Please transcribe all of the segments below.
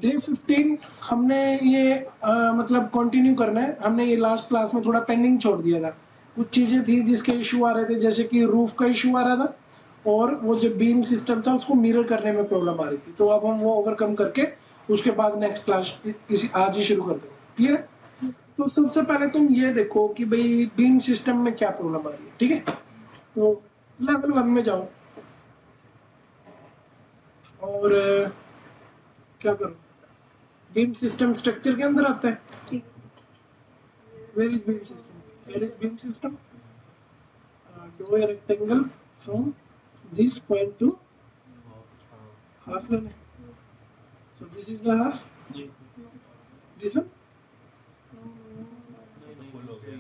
Day 15 हमने ये मतलब कंटिन्यू करना है। हमने ये लास्ट क्लास में थोड़ा पेंडिंग छोड़ दिया था, कुछ चीज़ें थी जिसके इशू आ रहे थे, जैसे कि रूफ का इशू आ रहा था और वो जो बीम सिस्टम था उसको मिरर करने में प्रॉब्लम आ रही थी। तो अब हम वो ओवरकम करके उसके बाद नेक्स्ट क्लास इसी आज ही शुरू कर देंगे। क्लियर है? तो सबसे पहले तुम ये देखो कि भाई बीम सिस्टम में क्या प्रॉब्लम आ रही है। ठीक है, तो लेवल 1 में जाओ और क्या करो, बीम सिस्टम स्ट्रक्चर के अंदर आता है। Where is beam system? Where is beam system? Draw a rectangle from this point to half line. So this is the half. This one. Full हो गया। I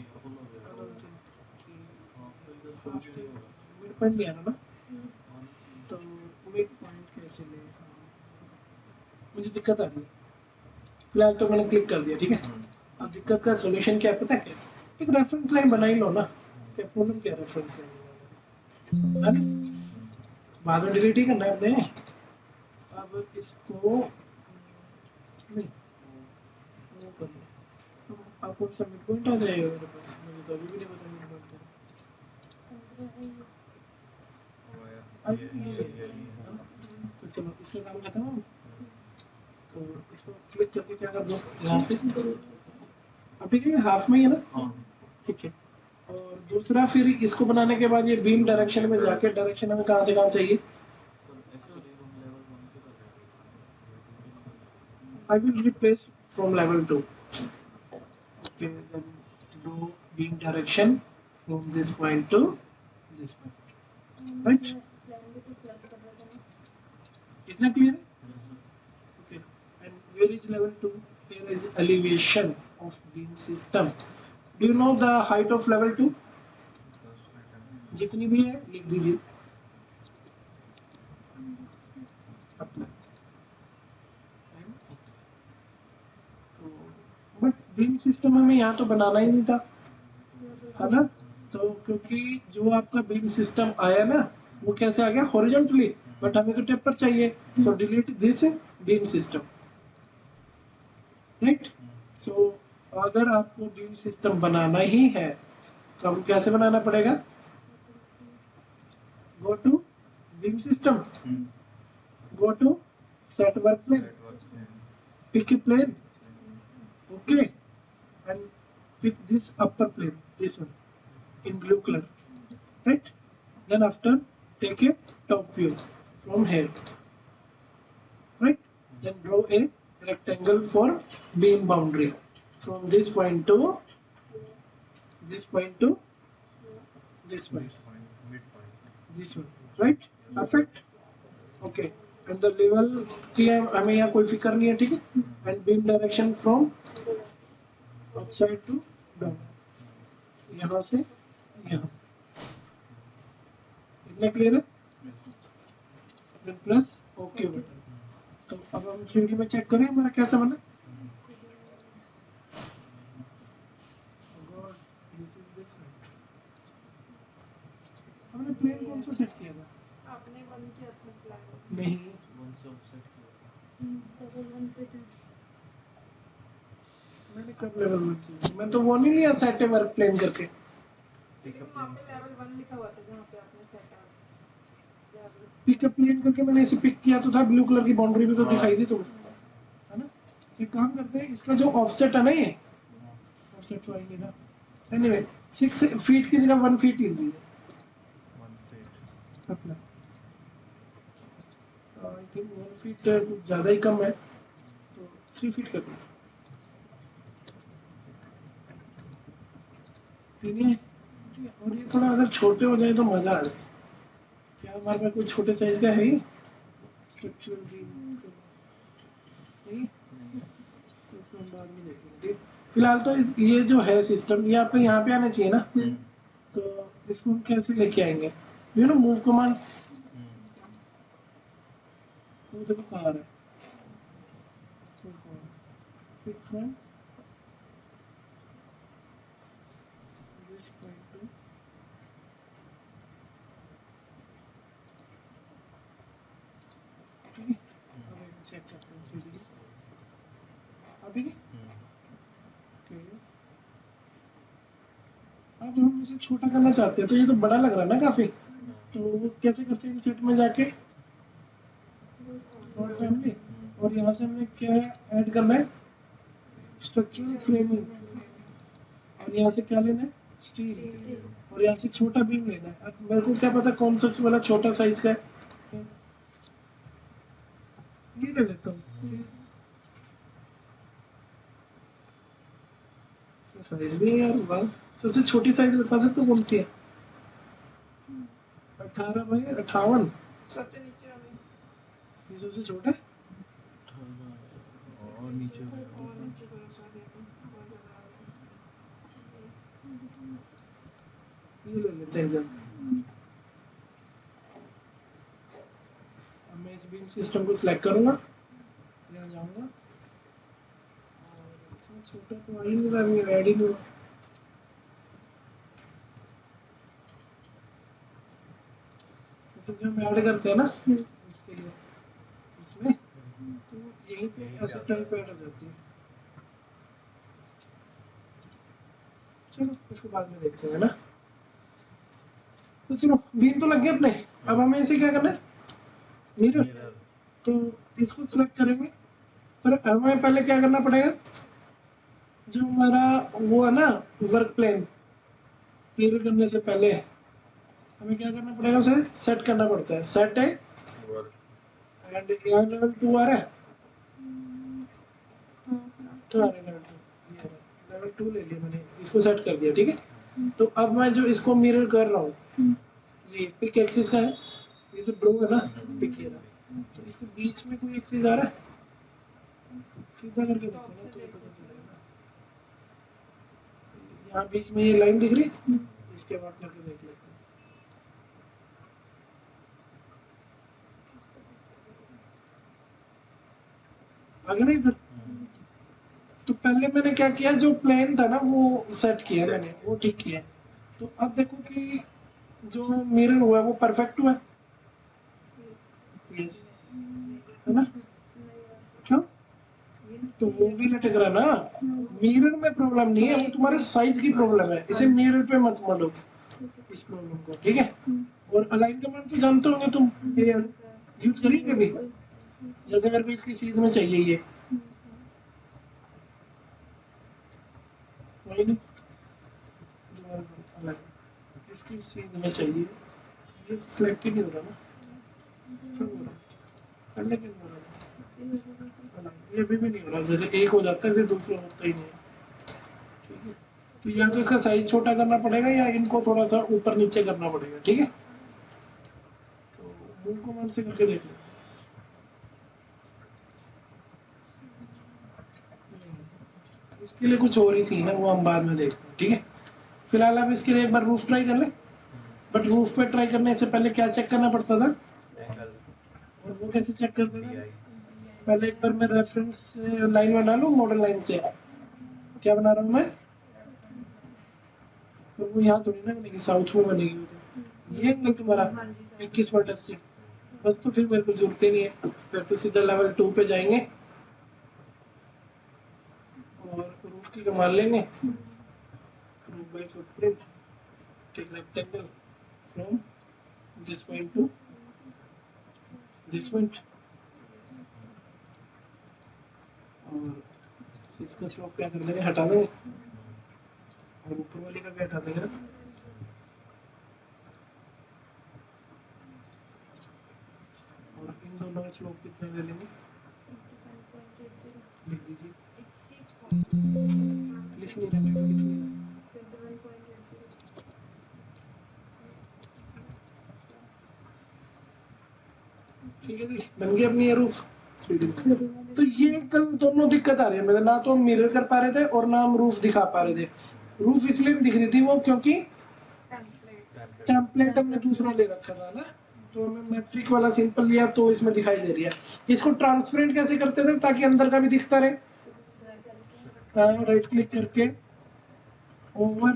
don't think कि half तक mid point नहीं आ रहा ना, तो mid point कैसे ले, मुझे दिक्कत आ रही है। फिलहाल तो मैंने क्लिक कर दिया। ठीक है, अब दिक्कत का सोल्यूशन क्या है पता है क्या? एक रेफरेंस लाइन बना ही लो ना। क्या प्रॉब्लम क्या है रेफरेंस लाइन है? बाद में डिलीट ही करना है अपने। अब इसको नहीं वो कर लो, तो आपको सब मिड पॉइंट आ जाएगा मेरे पास। मुझे तो अभी भी नहीं पता मिड पॉइंट क्या है। ये है ना? तो चलो इसमें काम खत्म हो। तो इसको क्लिक करके क्या कर दो यहाँ से। अब ठीक है, हाफ में ही है ना? ठीक है। और दूसरा फिर इसको बनाने के बाद ये बीम डायरेक्शन में जाके डायरेक्शन हमें कहाँ से कहाँ चाहिए? I will replace from level 2. Okay, then do beam direction from this point to this point. Right? इतना क्लियर है? Okay. And where is level 2? Here is elevation of beam system. Do you know the height of level 2? जितनी भी है लिख दीजिए अपना। तो but beam system हमें यहाँ तो बनाना ही नहीं था, है ना? तो क्योंकि जो आपका बीम सिस्टम आया ना वो कैसे आ गया? हॉरिजॉन्टली, बट हमें तो टेपर चाहिए। So delete this beam system. Right? So अगर आपको बीम सिस्टम बनाना ही है तो आपको कैसे बनाना पड़ेगा? Go to beam system, go to set work plane, pick a plane, okay, and pick this upper plane, this one in blue color, right? Then after take a top view from here, right? Then draw a rectangle for beam boundary from this point to this point to this point, this one, right? Perfect. Okay, and the level की हमें यहाँ कोई फिक्र नहीं है। ठीक है, and beam direction from upside to down, यहाँ से यहाँ। इतना क्लियर है? Then plus okay button. तो अब हम 3D में चेक करें हमारा कैसा बना। God, this is different. हमने प्लेन कौन सा सेट किया था? आपने वन किया था प्लान। नहीं, वन से ऑफसेट किया था। लेवल 1 पे था। मैंने कब लेवल 1 किया? मैं तो वो नहीं लिया सेट वर्क प्लेन करके। लेकिन वहाँ पे लेवल 1 लिखा हुआ था जहाँ पे आपने सेट आउट पिकअप प्लेन करके मैंने ऐसे पिक किया तो था, ब्लू कलर की बाउंड्री भी तो दिखाई थी तुम्हें, है ना? एक काम करते हैं, इसका जो ऑफसेट है ना, ये ऑफसेट तो आई नहीं ना। एनीवे 6 फीट की जगह 1 फीट लिख दीजिए 1 फीट। अपना। आई थिंक 1 फीट कुछ ज़्यादा ही कम है, तो 3 फीट कर दीजिए। ठीक है, और ये थोड़ा अगर छोटे हो जाए तो मज़ा आ जाए। क्या हमारे पास कोई छोटे साइज का है ही स्ट्रक्चरल बीम? नहीं, तो इसको हम बाद में देखेंगे। फिलहाल तो ये जो है सिस्टम, ये आपको यहाँ पे आना चाहिए ना। तो इसको हम कैसे लेके आएंगे? यू नो मूव कमांड, वो देखो कहाँ आ रहा है। Pick from this point to, ठीक है। अब एक चेक करते हैं 3D। कॉपी की। Okay. अब हम इसे छोटा करना चाहते हैं तो ये तो बड़ा लग रहा है ना काफी, तो वो कैसे करते हैं सेट में जाके नोट फैमिली, और यहाँ से हमें क्या ऐड करना है, स्ट्रक्चरल फ्रेमिंग, और यहाँ से क्या लेना है, स्टील, और यहाँ से छोटा बीम लेना है। अब मेरे को क्या पता कौन सा वाला छोटा साइज का है, ये ले लेता हूँ। साइज भी है यार, वाह। सबसे छोटी साइज बता सकते हो कौन सी है? 18 बाई 58, सबसे नीचे वाली। ये सबसे छोटा है। और नीचे और नीचे थोड़ा सा दे दो, बहुत ज़्यादा आ गया। ये ले लेते हैं एग्जाम। अब मैं इस बीम सिस्टम को सिलेक्ट करूंगा, यहाँ जाऊंगा, और इसमें छोटा तो आ ही नहीं रहा, ऐड ही नहीं हुआ। जैसे जो हम ऐड करते हैं ना इसके लिए, इसमें तो यहीं पे ऐसा टाइप ऐड हो जाती है। चलो इसको बाद में देखते हैं ना। तो चलो बीम तो लग गए अपने, अब हमें इसे क्या करना है, मिरर। तो इसको सिलेक्ट करेंगे, पर हमें पहले क्या करना पड़ेगा, जो हमारा वो है ना वर्क प्लेन, मिरर करने से पहले हमें क्या करना पड़ेगा, उसे सेट करना पड़ता है। सेट है एंड यहाँ लेवल 2 आ रहा है, क्या आ रहा है लेवल 2, ये लेवल 2 ले लिया मैंने, इसको सेट कर दिया, ठीक है। तो अब मैं जो इसको मिरर कर रहा हूँ, ये पिक एक्सिस का है, ये जो ड्रो है ना पिक ये रहा, तो इसके बीच में कोई एक्सिस आ रहा है, सीधा करके देखो ना तो पता चलेगा ना। यहाँ बीच में ये लाइन दिख रही है, इसके बाद करके देख लेते हैं। आगे ना इधर, तो पहले मैंने क्या किया, जो प्लेन था ना वो सेट किया मैंने, वो ठीक किया। तो अब देखो कि जो मिरर हुआ है वो परफेक्ट हुआ है, यस है ना, क्यों, तो वो भी लटक रहा ना। मिरर में प्रॉब्लम नहीं है, वो तुम्हारे साइज की प्रॉब्लम है, इसे मिरर पे मत मलो इस प्रॉब्लम को, ठीक है। और अलाइन कमांड तो जानते होंगे तुम, ये यूज करिए कभी, जैसे मेरे को इसकी सीध में चाहिए ये, वही नहीं दोबारा अलाइन, इसकी सीध में चाहिए, ये तो सिलेक्ट ही नहीं हो रहा ना, क्यों हो रहा है, पहले क्यों हो रहा था अलाइन, ये भी नहीं हो रहा, जैसे एक हो जाता है फिर दूसरा होता ही नहीं है, ठीक है। तो या तो इसका साइज छोटा करना पड़ेगा या इनको थोड़ा सा ऊपर नीचे करना पड़ेगा, ठीक है। तो मूव कमांड से करके देख लेते हैं। इसके लिए कुछ और ही सीन है, वो हम बाद में देखते हैं, ठीक है। फिलहाल अब इसके लिए एक बार रूफ ट्राई कर ले, बट रूफ पे ट्राई करने से पहले क्या चेक करना पड़ता था, और वो कैसे चेक करते थे, पहले एक बार मैं रेफरेंस लाइन बना लूँ, मॉडल लाइन से क्या बना रहा हूँ मैं, तो वो यहाँ थोड़ी ना बनेगी, साउथ में बनेगी वो, तो ये एंगल तुम्हारा 21.80, बस, तो फिर मेरे को जरूरत ही नहीं है, फिर तो सीधा लेवल 2 पे जाएंगे और रूफ की कमान लेंगे, roof by footprint, take rectangle from this point to this point, और इसका स्लोप क्या कर देंगे, हटा देंगे, और ऊपर वाली का भी हटा देंगे ना, और इन दोनों का स्लोप कितना ले लेंगे, लिख दीजिए, लिख नहीं रहा मैं, लिख नहीं रहा, ठीक है जी, बन गई अपनी ये रूफ 3D में। तो ये कल दोनों दिक्कत आ रही है, मतलब ना तो हम मिरर कर पा रहे थे और ना हम रूफ दिखा पा रहे थे। रूफ इसलिए नहीं दिख रही थी वो क्योंकि टेम्पलेट हमने दूसरा ले रखा था ना, तो हमें मैट्रिक वाला सिंपल लिया तो इसमें दिखाई दे रही है। इसको ट्रांसपेरेंट कैसे करते थे ताकि अंदर का भी दिखता रहे, राइट क्लिक करके ओवर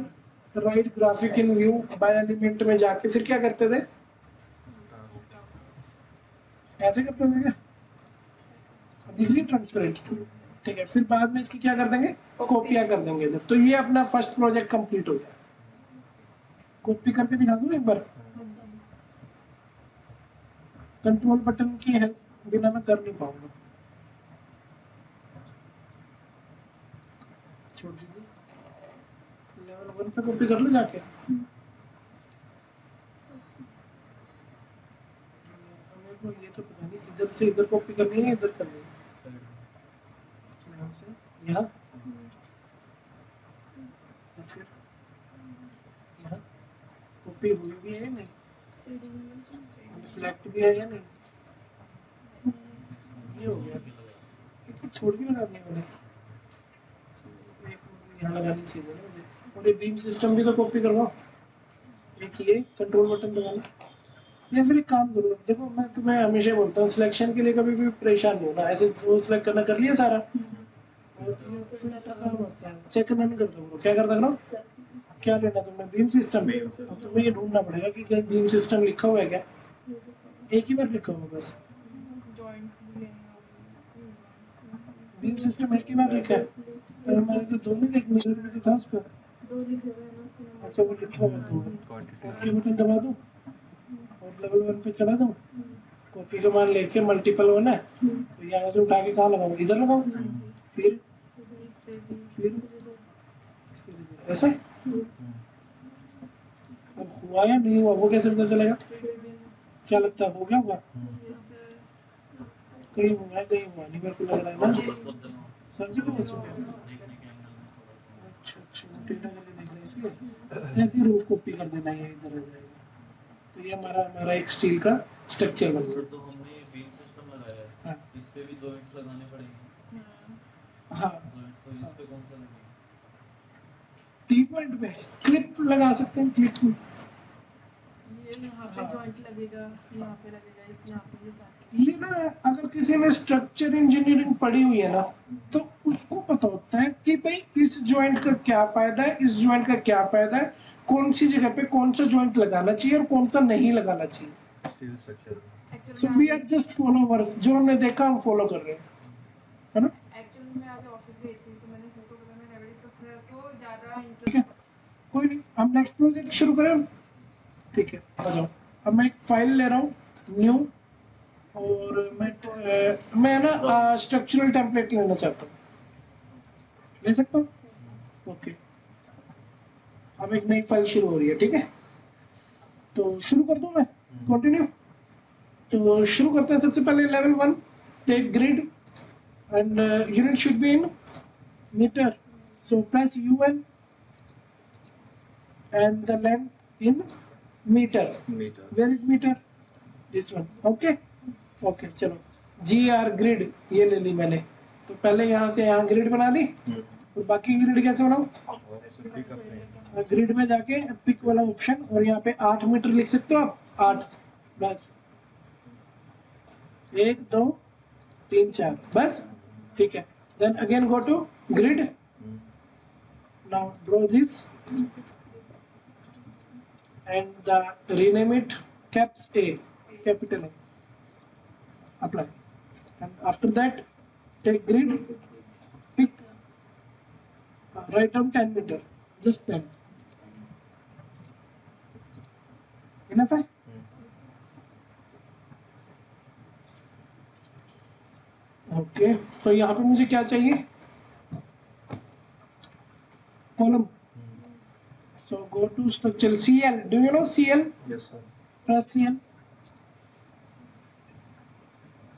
राइट ग्राफिक इन व्यू बाय एलिमेंट में जाके फिर क्या करते थे, ऐसे करते थे क्या, दिख रही ट्रांसपेरेंट, ठीक है, फिर बाद में इसकी क्या कर देंगे, कॉपियां कर देंगे इधर। तो ये अपना फर्स्ट प्रोजेक्ट कंप्लीट हो गया। कॉपी करके दिखा दूं एक बार, कंट्रोल बटन की हेल्प बिना मैं कर नहीं पाऊंगा, छोड़ दीजिए। लेवल 1 पे कॉपी कर लो जाके। मेरे को ये तो पता नहीं इधर से इधर कॉपी करनी है, इधर करनी है, साइड यहाँ से यहाँ और फिर यहाँ। कॉपी हुई भी है या नहीं, सिलेक्ट भी है या नहीं, ये हो गया। एक और छोड़ के लगा दिया मैंने, एक यहाँ लगानी चाहिए ना मुझे। और ये बीम सिस्टम भी तो कॉपी करवाओ, एक ये कंट्रोल बटन दबाना। या फिर एक काम करो, देखो मैं तुम्हें हमेशा बोलता हूँ सिलेक्शन के लिए कभी भी परेशान नहीं होना, ऐसे जो सिलेक्ट करना कर लिया सारा, चेक रन कर दो। क्या करता करो, क्या लेना तुमने, बीम सिस्टम। अब तुम्हें ये ढूंढना पड़ेगा कि कहीं बीम सिस्टम लिखा हुआ है क्या, एक ही बार लिखा हुआ बस, जॉइंट्स भी लेनी होगी। बीम सिस्टम एक ही बार लिखा है। पर हमारे तो दोनों देख, मिरर भी तो था उस पर। दो लिखे हुए हैं ना उसमें। अच्छा वो लिखा हुआ दो, क्वांटिटी ओके बटन दबा दो और लेवल 1 पे चला जाओ। कॉपी का मान लेके मल्टीपल होना है, तो यहाँ से उठा के कहाँ लगाऊं, इधर लगाऊं, फिर इस पे भी फिर इधर ऐसे। अब हुआ या नहीं हुआ वो कैसे पता चलेगा, क्या लगता है हो गया होगा, कहीं हुआ है कहीं हुआ नहीं, मेरे को लग रहा है ना सब जगह हो चुका है। अच्छा अच्छा टेढ़ा करके देख रहे हैं इसलिए ऐसे रूफ कॉपी कर देना है, इधर आ जाएगा। तो ये हमारा एक स्टील का स्ट्रक्चर बन सर गया। तो हमने ये बीम सिस्टम लगाया है, हाँ इस पे भी जॉइंट्स लगाने पड़ेंगे। हाँ, जॉइंट्स तो इस पे कौन सा लगेगा? टी पॉइंट पे क्लिप लगा सकते हैं, क्लिप में। ये यहाँ पे हाँ। जॉइंट लगेगा, यहाँ पे लगेगा, इस यहाँ पे ये सारे। ये ना अगर किसी ने स्ट्रक्चर इंजीनियरिंग पढ़ी हुई है ना, तो उसको पता होता है कि भाई इस जॉइंट का क्या फायदा है, इस जॉइंट का क्या फायदा है, कौन सी जगह पे कौन सा जॉइंट लगाना चाहिए और कौन सा नहीं लगाना चाहिए। Steel structure so we are just followers, जो हमने देखा हम फॉलो कर रहे हैं, है ना। एक्चुअली मैं आज ऑफिस गई थी तो मैंने सर को पता मैं रेवडी, तो सर को ज़्यादा ठीक है, कोई नहीं, हम नेक्स्ट प्रोजेक्ट शुरू करें। ठीक है आ जाओ। अब मैं एक फाइल ले रहा हूँ न्यू, और मैं ना स्ट्रक्चरल टेम्पलेट लेना चाहता हूँ, ले सकता हूँ, ओके। अब एक नई फाइल शुरू हो रही है, ठीक है, तो शुरू कर दूं मैं, कंटिन्यू। तो शुरू करते हैं, सबसे पहले level 1, take grid and unit should be in meter, so press UN and the length in meter. Where is meter? This one. Okay. Okay, चलो GR grid ये ले ली मैंने। तो पहले यहाँ से यहाँ ग्रिड बना दी, और बाकी ग्रिड कैसे बनाऊँ, ग्रिड में जाके पिक वाला ऑप्शन, और यहाँ पे 8 मीटर लिख सकते हो आप, 8 बस, 1 2 3 4 बस, ठीक है। Then again go to grid, now draw this and rename it caps A, capital A, apply, and after that take grid, pick, write down 10 meter, just 10, enough है। ओके तो यहाँ पे मुझे क्या चाहिए, column, so go to structure CL, do you know CL, yes sir press CL,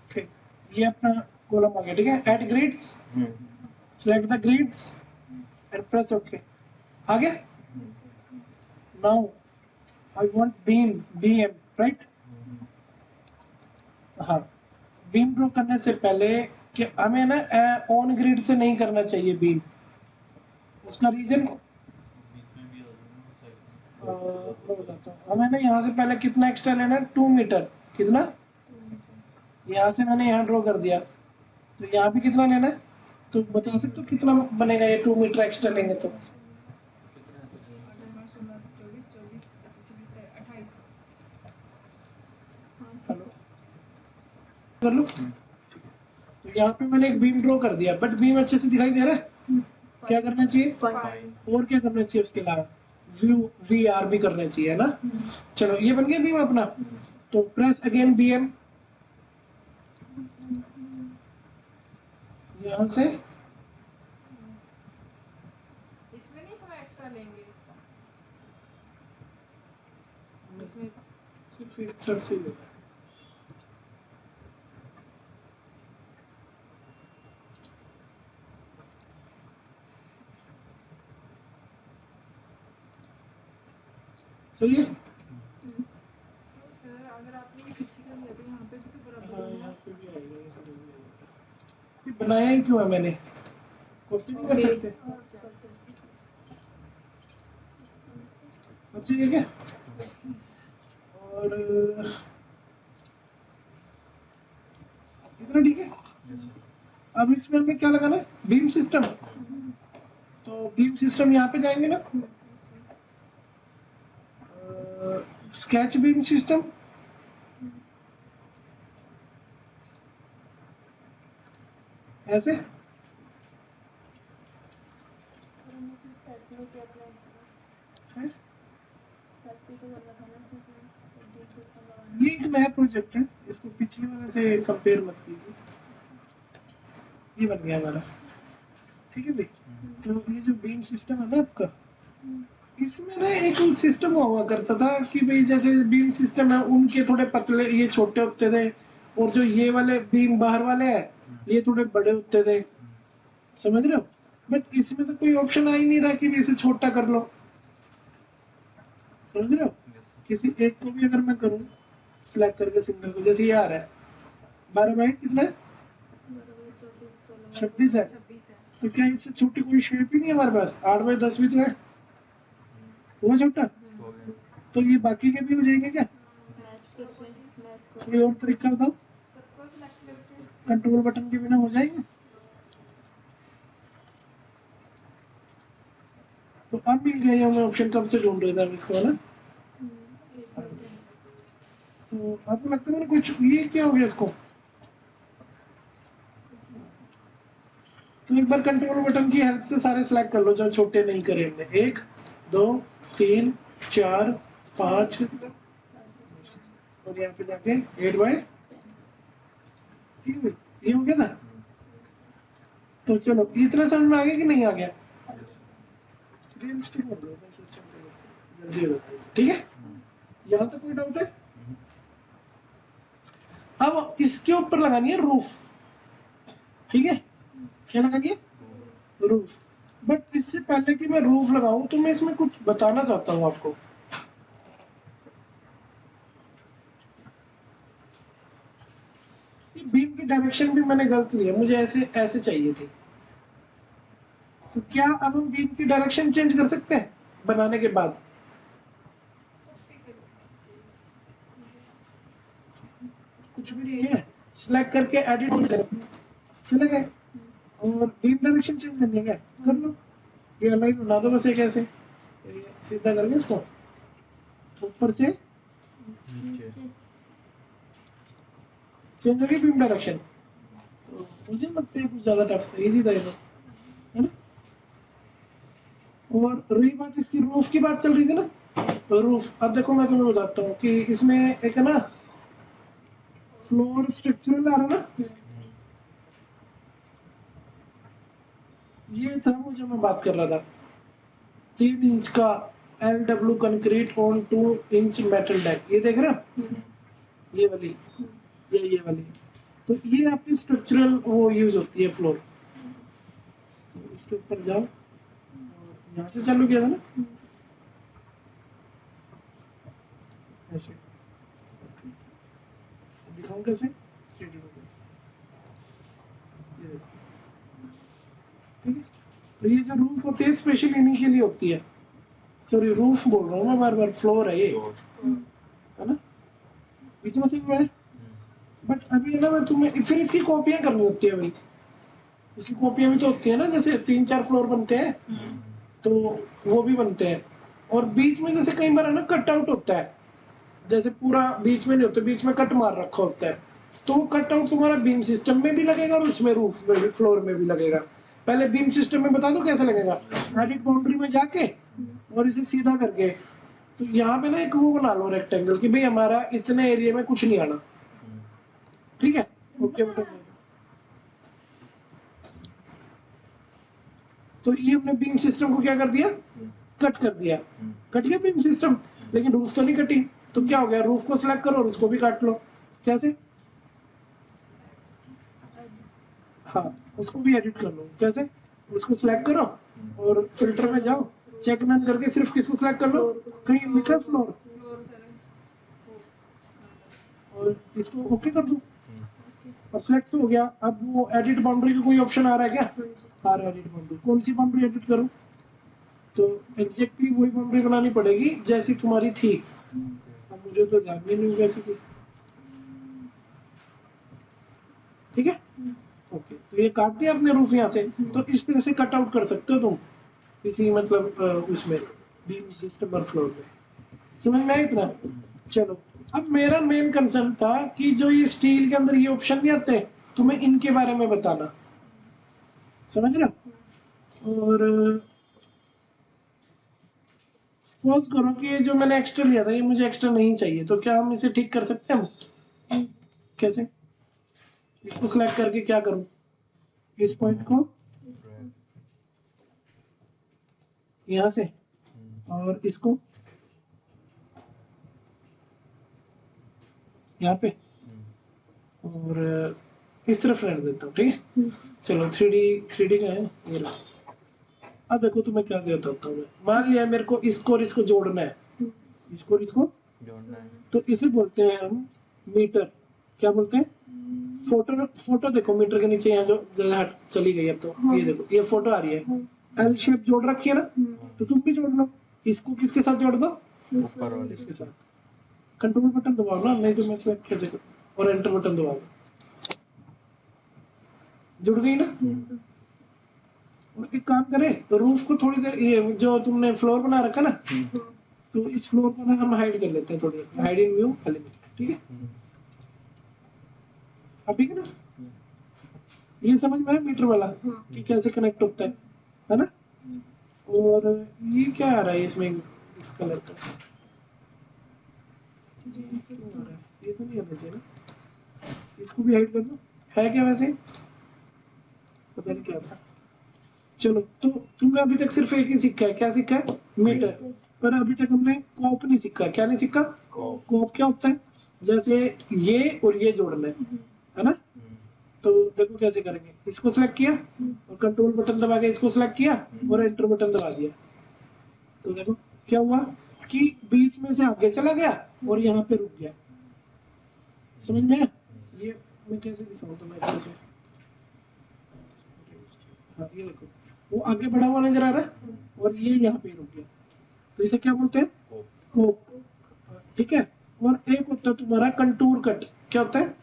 okay, ये अपना column आ गया, ठीक है। add grids, select the grids and press OK, आ गया। now I want BM right, हाँ, बीम ड्रॉ करने से पहले कि हमें ना ऑन ग्रिड से नहीं करना चाहिए बीम, उसका रीजन बीच में भी आ जाएगा साइड में। मैं बताता हूँ। हमें ना यहाँ से पहले कितना एक्स्ट्रा लेना है, 2 मीटर, कितना, यहाँ से मैंने यहाँ ड्रॉ कर दिया, तो यहाँ भी कितना लेना है, तो बता सकते हो कितना बनेगा ये 2 मीटर एक्स्ट्रा लेंगे तो, कितने ऐसे लेंगे सर? 16 24 24 24 28। हेलो कर लो, ठीक है। तो तो यहाँ पे मैंने एक बीम ड्रॉ कर दिया, बट बीम अच्छे से दिखाई दे रहा है। क्या करना चाहिए? फाइन। और क्या करना चाहिए उसके अलावा? व्यू VR भी करना चाहिए, है ना। चलो ये बन गया बीम अपना। तो प्रेस अगेन BM, यहाँ से इसमें नहीं हम एक्स्ट्रा लेंगे, इसमें सिर्फ एक तरफ से लेना है। सही है। तो सर अगर आपने ये पीछे कर लिया तो यहाँ पे भी तो बराबर हाँ, होगा। यहाँ पे भी आएगा, यहाँ पे भी आएगा। ये बनाया ही क्यों है मैंने? कॉपी नहीं कर सकते? सब ठीक है क्या? और इतना ठीक है। अब इसमें हमें क्या लगाना है? Beam system. तो बीम सिस्टम यहाँ पे जाएंगे ना, स्केच बीम सिस्टम, ऐसे। सेट में क्या अप्लाई है? सेट पे तो करना था ना, इसमें बीम सिस्टम लगाना। ये एक नया प्रोजेक्ट है, इसको पिछले वाले से कंपेयर मत कीजिए। ये बन गया हमारा, ठीक है भाई। तो ये जो बीम सिस्टम है ना आपका, इसमें ना एक सिस्टम हुआ करता था कि भाई जैसे बीम सिस्टम है उनके थोड़े पतले, ये छोटे होते थे, और जो ये वाले बीम बाहर वाले हैं ये थोड़े बड़े होते थे, समझ रहे हो। बट इसमें तो कोई ऑप्शन आ ही नहीं रहा कि भी इसे छोटा कर लो, समझ रहे हो। किसी एक को भी अगर मैं करूँ सिलेक्ट करके सिग्नल को, जैसे ये आ रहा है 12 बाई कितना है? 26 है। 26 है। तो क्या इससे छोटी कोई शेप ही नहीं है हमारे पास? 8 बाई 10 भी तो है, वो छोटा। तो ये बाकी के भी हो जाएंगे क्या? मैच करके मैच को कोई और तरीका बताओ, सबको सिलेक्ट करके कंट्रोल बटन के बिना हो जाएंगे? तो अब मिल गया ये हमें ऑप्शन, कब से ढूंढ रहे थे हम इसको, है ना। 8/10। तो आपको लगता है मैंने कुछ, ये क्या हो गया इसको? तो एक बार कंट्रोल बटन की हेल्प से सारे सिलेक्ट कर लो जो छोटे नहीं करे हमने। 1 2 3 4 5, और यहाँ पे जाके 8 बाय, ठीक है भाई, ये हो गया ना। तो चलो इतना समझ में आ गया कि नहीं आ गया? रियलिस्टिक हो गया सिस्टम, जल्दी हो जाता है, ठीक है। यहाँ तक कोई डाउट है? अब इसके ऊपर लगानी है रूफ, ठीक है। क्या लगानी है? रूफ। बट इससे पहले कि मैं रूफ लगाऊं तो मैं इसमें कुछ बताना चाहता हूं आपको। ये बीम की डायरेक्शन भी मैंने गलत ली है, मुझे ऐसे ऐसे चाहिए थी। तो क्या अब हम बीम की डायरेक्शन चेंज कर सकते हैं बनाने के बाद? कुछ भी नहीं है, सिलेक्ट करके एडिट चले गए, और बीम डायरेक्शन चेंज करनी है क्या? कर लो, ये अलाइन बना दो बस, एक ऐसे सीधा करके इसको ऊपर से चेंज हो गई बीम डायरेक्शन। तो मुझे लगता है कुछ ज्यादा टफ था, इजी था ये तो, है ना। और रही बात इसकी रूफ की, बात चल रही थी ना, रूफ। अब देखो मैं तुम्हें बताता हूँ कि इसमें एक है ना फ्लोर स्ट्रक्चरल आ रहा ना, ये था वो जो मैं बात कर रहा था, 3 इंच का LW concrete on 2 inch metal deck, ये देख रहे हो, ये वाली, ये वाली। तो ये आपकी स्ट्रक्चरल वो यूज होती है फ्लोर। तो इसके ऊपर जाओ, और यहाँ से चालू किया था ना, ऐसे दिखाऊं कैसे? 3D में ये देखो, ठीक है। तो ये जो रूफ होती है स्पेशल इन्हीं के लिए होती है, सॉरी रूफ बोल रहा हूँ मैं बार बार, फ्लोर है ये, है ना। इतना समझ में है। बट अभी है ना मैं तुम्हें फिर इसकी कॉपियां करनी होती है भाई, इसकी कॉपियां भी तो होती है ना, जैसे 3-4 फ्लोर बनते हैं तो वो भी बनते हैं। और बीच में जैसे कई बार है ना कट आउट होता है, जैसे पूरा बीच में नहीं होता, बीच में कट मार रखा होता है, तो वो कट आउट तुम्हारा बीम सिस्टम में भी लगेगा और उसमें रूफ में भी, फ्लोर में भी लगेगा। पहले बीम सिस्टम में बता दो कैसे लगेगा। एडिट बाउंड्री में जाके और इसे सीधा करके, तो यहाँ पे ना एक वो बना लो रेक्टेंगल कि भाई हमारा इतने एरिया में कुछ नहीं आना, ठीक है। ओके बटन दे दो। तो ये हमने बीम सिस्टम को क्या कर दिया, कट कर दिया। कट गया बीम सिस्टम, लेकिन रूफ तो नहीं कटी। तो क्या हो गया, रूफ को सिलेक्ट करो और उसको भी काट लो। कैसे, हाँ उसको भी एडिट कर लो। कैसे, उसको सिलेक्ट करो और फिल्टर में जाओ, चेक नन करके सिर्फ किसको सिलेक्ट कर लो, कहीं लिखा फ्लोर, फ्लोर सेलेक्ट और इसको ओके कर दो। अब सेलेक्ट तो हो गया। अब वो एडिट बाउंड्री का कोई ऑप्शन आ रहा है क्या, आ रहा है एडिट बाउंड्री। कौन सी बाउंड्री एडिट करूं, तो एग्जैक्टली वही बाउंड्री बनानी पड़ेगी जैसी तुम्हारी थी। अब मुझे तो जाननी नहीं कैसी थी, ठीक है। ओके, तो ये काट दिया अपने रूफ यहाँ से। तो इस तरह से कट आउट कर सकते हो तुम किसी मतलब उसमें बीम सिस्टम और फ्लोर में। समझ में आया इतना। चलो, अब मेरा मेन कंसर्न था कि जो ये स्टील के अंदर ये ऑप्शन नहीं आते, तुम्हें इनके बारे में बताना, समझ रहे हो। और सपोज करो कि ये जो मैंने एक्स्ट्रा लिया था ये मुझे एक्स्ट्रा नहीं चाहिए, तो क्या हम इसे ठीक कर सकते हैं हम, कैसे, इसको सिलेक्ट करके क्या करूं, इस पॉइंट को यहाँ से और इसको यहाँ पे और इस तरफ रहने देता हूँ, ठीक है। चलो 3D का है ये रहा। अब देखो तुम्हें क्या देता हूँ मैं, मान लिया मेरे को इसको और इसको जोड़ना है, इसको और इसको जोड़ना है। तो इसे बोलते हैं हम मीटर। क्या बोलते हैं, फोटो। फोटो देखो मीटर के नीचे यहाँ जो जगह हट चली गई, अब तो ये देखो ये फोटो आ रही है, एल शेप जोड़ रखी है ना, तो तुम भी जोड़ लो। इसको किसके साथ जोड़ दो, ऊपर वाले इसके साथ। कंट्रोल बटन दबाओ ना, नहीं तो मैं सिलेक्ट कैसे करूं, और एंटर बटन दबा दो, जुड़ गई ना। और एक काम करें, तो रूफ को थोड़ी देर, ये जो तुमने फ्लोर बना रखा ना, तो इस फ्लोर को ना हम हाइड कर लेते हैं थोड़ी देर, हाइड इन व्यू एलिमेंट, ठीक है। अब ठीक है ना, ये समझ में आया मीटर वाला कि कैसे कनेक्ट होता है ना। और ये क्या आ रहा है इसमें, इस कलर का ये क्यों आ रहा है, ये तो नहीं आना चाहिए ना, इसको भी हाइड कर दो। है क्या वैसे, पता नहीं क्या था। चलो, तो तुमने अभी तक सिर्फ एक ही सीखा है, क्या सीखा है, मीटर। पर अभी तक हमने कॉप नहीं सीखा। क्या नहीं सीखा, कॉप क्या होता है, जैसे ये और ये जोड़ना है ना। तो देखो कैसे करेंगे, इसको सिलेक्ट किया और कंट्रोल बटन दबा के इसको सिलेक्ट किया और एंटर बटन दबा दिया, तो देखो क्या हुआ कि बीच में से आगे चला गया और यहाँ पे रुक गया। समझ में आया? ये मैं कैसे दिखाऊं तुम्हें अच्छे से, हाँ ये देखो वो आगे बढ़ा हुआ नजर आ रहा है और ये यहाँ पे रुक गया, तो इसे क्या बोलते हैं, कोप, ठीक है। और एक होता है तुम्हारा कंटूर कट। क्या होता है,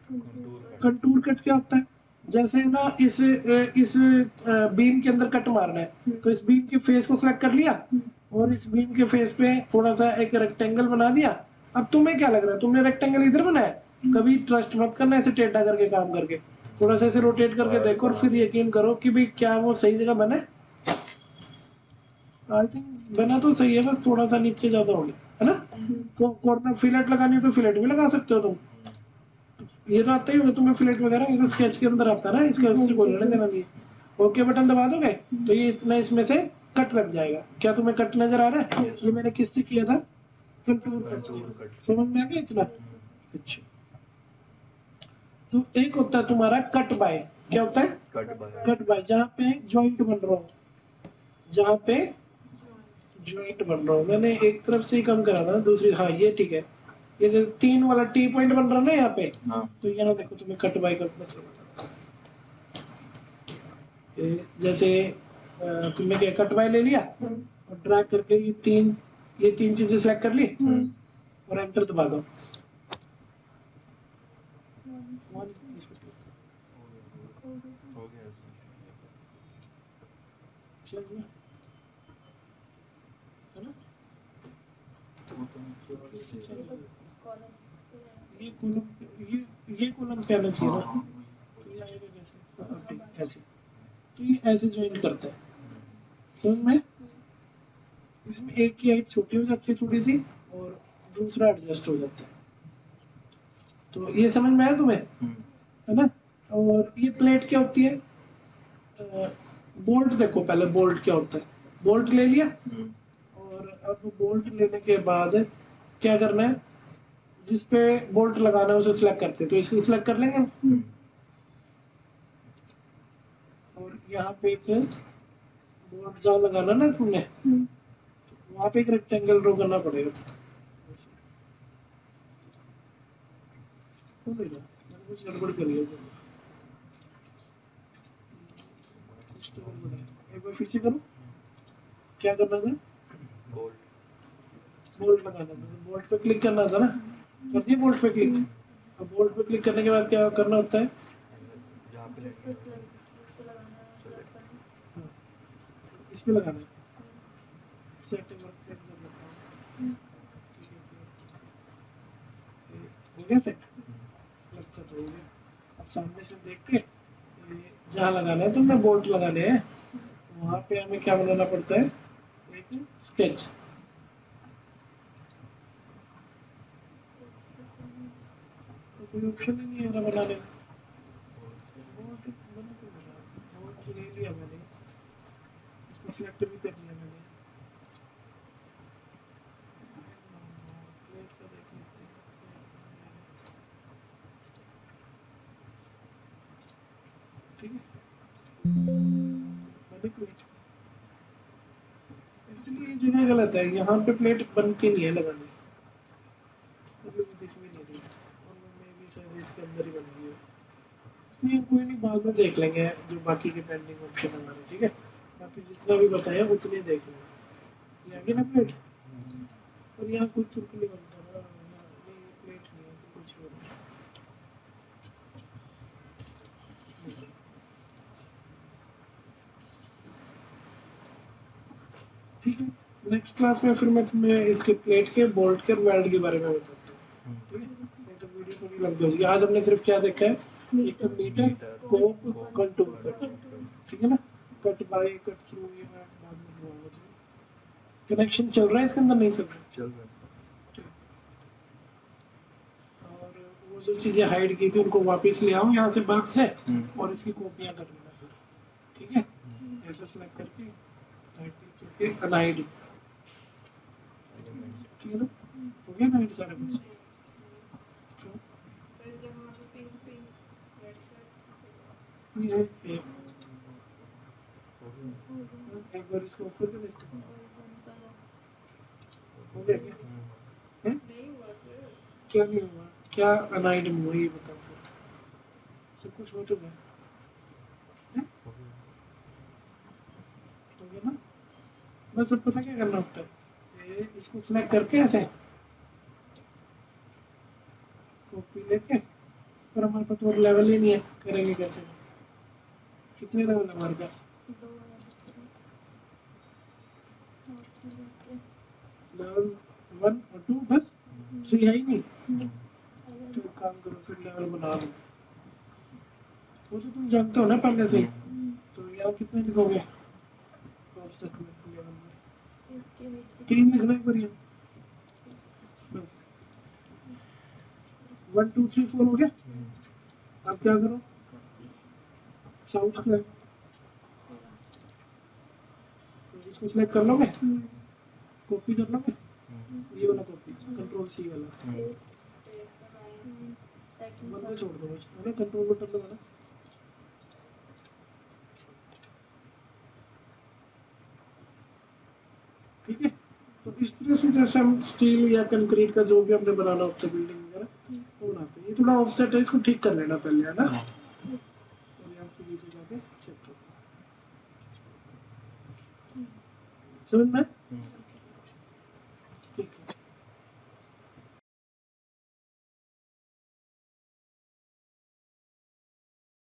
कंटूर कट क्या होता है, जैसे ना इस बीम के अंदर कट मारना है, तो इस बीम के फेस को सिलेक्ट कर लिया और इस बीम के फेस पे थोड़ा सा एक रेक्टेंगल बना दिया। अब तुम्हें क्या लग रहा है, तुमने रेक्टेंगल इधर बनाया, कभी ट्रस्ट मत करना ऐसे टेढ़ा करके काम करके, थोड़ा सा ऐसे रोटेट करके देखो और फिर यकीन करो कि भाई क्या वो सही जगह बना है। आई थिंक बना तो सही है, बस थोड़ा सा नीचे ज्यादा हो गया है ना। कॉर्नर फिलेट लगानी है तो फिलेट भी लगा सकते हो तुम, ये तो आता ही होगा तुम्हें फिलेट वगैरह, ये तो स्केच के अंदर आता है ना, इसका उससे कोई लेना देना नहीं है। ओके बटन दबा दोगे तो ये इतना इसमें से कट लग जाएगा। क्या तुम्हें कट नजर आ रहा है, ये मैंने किससे किया था, कंटूर कट से। समझ में आ गया इतना, अच्छा। तो एक होता है तुम्हारा कट बाय। क्या होता है, कट बाय, जहाँ पे जॉइंट बन रहा हो, जहाँ पे जॉइंट बन रहा हो। मैंने एक तरफ से ही कम करा था ना, दूसरी, हाँ ये ठीक है। ये जो 3 वाला टी पॉइंट बन रहा है ना यहाँ पे, तो यहाँ देखो तुम्हें कट बाय का मतलब बताता हूँ। जैसे तुमने क्या कट बाय ले लिया और ड्रैग करके ये तीन चीजें सेलेक्ट कर ली और एंटर दबा दो। इस पे click करो। हो गया इसमें। चल गया, है ना। वो तो नीचे वाली इससे है। चल ये तो गया। कॉलम ये कॉलम ये कॉलम क्या आना चाहिए हाँ ना, हाँ वही। तो ये आएगा कैसे? हाँ, ठीक, ऐसे। तो ये ऐसे ज्वाइन करता है, समझ में? इसमें एक की हाइट छोटी हो जाती है थोड़ी सी और दूसरा एडजस्ट हो जाता है। तो ये समझ में आया तुम्हें, है ना? और ये प्लेट क्या होती है? बोल्ट देखो पहले, बोल्ट क्या होता है? बोल्ट ले लिया, और अब बोल्ट लेने के बाद क्या करना है? जिस पे बोल्ट लगाना है उसे सिलेक्ट करते हैं, तो इसको सिलेक्ट कर लेंगे। और यहाँ पे एक बोल्ट जहाँ लगाना ना तुमने, वहाँ पे एक रेक्टेंगल ड्रॉ करना पड़ेगा। ऐसे। हो नहीं रहा, मैंने कुछ गड़बड़ करी है जरूर, कुछ तो गड़बड़ है। एक बार फिर से करो, क्या करना था? बोल्ट लगाना था, तो बोल्ट पे क्लिक करना था ना, कर दिया बोल्ट पे क्लिक। अब बोल्ट पे क्लिक करने के बाद क्या करना होता है? जिस पे लगाना है सेलेक्ट करना। हाँ, तो इस पे लगाना है, सेट वर्क पे कर लेता हूँ। ठीक है, ये हो गया सेट, लगता तो हो गया। अब सामने से देख के ये जहाँ लगाना है तुमने बोल्ट लगाने हैं, वहाँ पे हमें क्या बनाना पड़ता है? एक स्केच। तो कोई ऑप्शन ही नहीं है ना बनाने का। बोल्ट बन क्यों नहीं रहा? बोल्ट ले लिया मैंने, इसको सिलेक्ट भी कर लिया मैंने। प्लेट का देख लेते हैं, ठीक है, मैंने प्लेट, एक्चुअली ये जगह गलत है, यहाँ पे प्लेट बनती नहीं है लगाने, तभी वो दिख भी नहीं रही, और वो मे भी शायद इसके अंदर ही बन गई है। नहीं कोई नहीं, बाद में देख लेंगे जो बाकी के पेंडिंग ऑप्शन हमारे, ठीक है? बाकी जितना भी बताया उतने देख लेंगे। ये आगे ना प्लेट, और यहाँ कोई तुर्क नहीं बनता ना, नहीं ये प्लेट नहीं है तो कुछ और है। ठीक है, नेक्स्ट क्लास में फिर मैं तुम्हें इसके प्लेट के, बोल्ट के और वेल्ड के बारे में बताता हूँ, ठीक है? नहीं तो वीडियो थोड़ी लंबी होगी। आज हमने सिर्फ क्या देखा है? एक तो मीटर, कोप, कंटूर कट, ठीक है ना? कट बाय, कट थ्रू, ये मैं बाद में करवाऊंगा तुम्हें। कनेक्शन चल रहा है इसके अंदर, नहीं चल रहा? चल रहा है। ठीक है। और वो जो चीज़ें हाइड की थी उनको वापस ले आओ यहाँ से बल्क से, और इसकी कॉपियाँ कर लेना फिर, ठीक है? ऐसे सेलेक्ट करके राइट क्लिक करके अनहाइड, ठीक है ना? हो गया ना सारा कुछ? तो सर जब वहाँ पे पिंक पिंक रेड से ये एक, एक बार इसको ऑफर कर देखते हैं, हो गया क्या? है? नहीं हुआ सर। क्या नहीं हुआ? क्या अनहाइड में हुआ ये बताओ फिर, सब कुछ हो तो गया है? हो गया ना? बस अब पता क्या करना होता है? ये इसको सिलेक्ट करके ऐसे कॉपी लेके, पर हमारे पास और लेवल ही नहीं है, करेंगे कैसे? कितने लेवल है हमारे पास? लेवल 1 और 2 बस, 3 है ही नहीं। तो एक काम करो, फिर लेवल बना लो, वो तो तुम जानते हो ना पहले से ही। तो यहाँ कितने लिखोगे ऑफसेट में, लेवल में 3 लिखना है, पर यहाँ बस 1 2 3 4 हो गया। अब क्या करो? साउथ का है, तो इसको सिलेक्ट कर लोगे, कॉपी कर लोगे, ये वाला कॉपी, कंट्रोल सी वाला, बंदा छोड़ दो बस, है ना? कंट्रोल बटन दबाना, ठीक है? तो इस तरह से जैसे हम स्टील या कंक्रीट का जो भी हमने बनाना होता है, बिल्डिंग वगैरह वो बनाते हैं। ये थोड़ा ऑफसेट है, इसको ठीक कर लेना पहले, है ना? और यहाँ से नीचे जाके चेक कर, समझ में?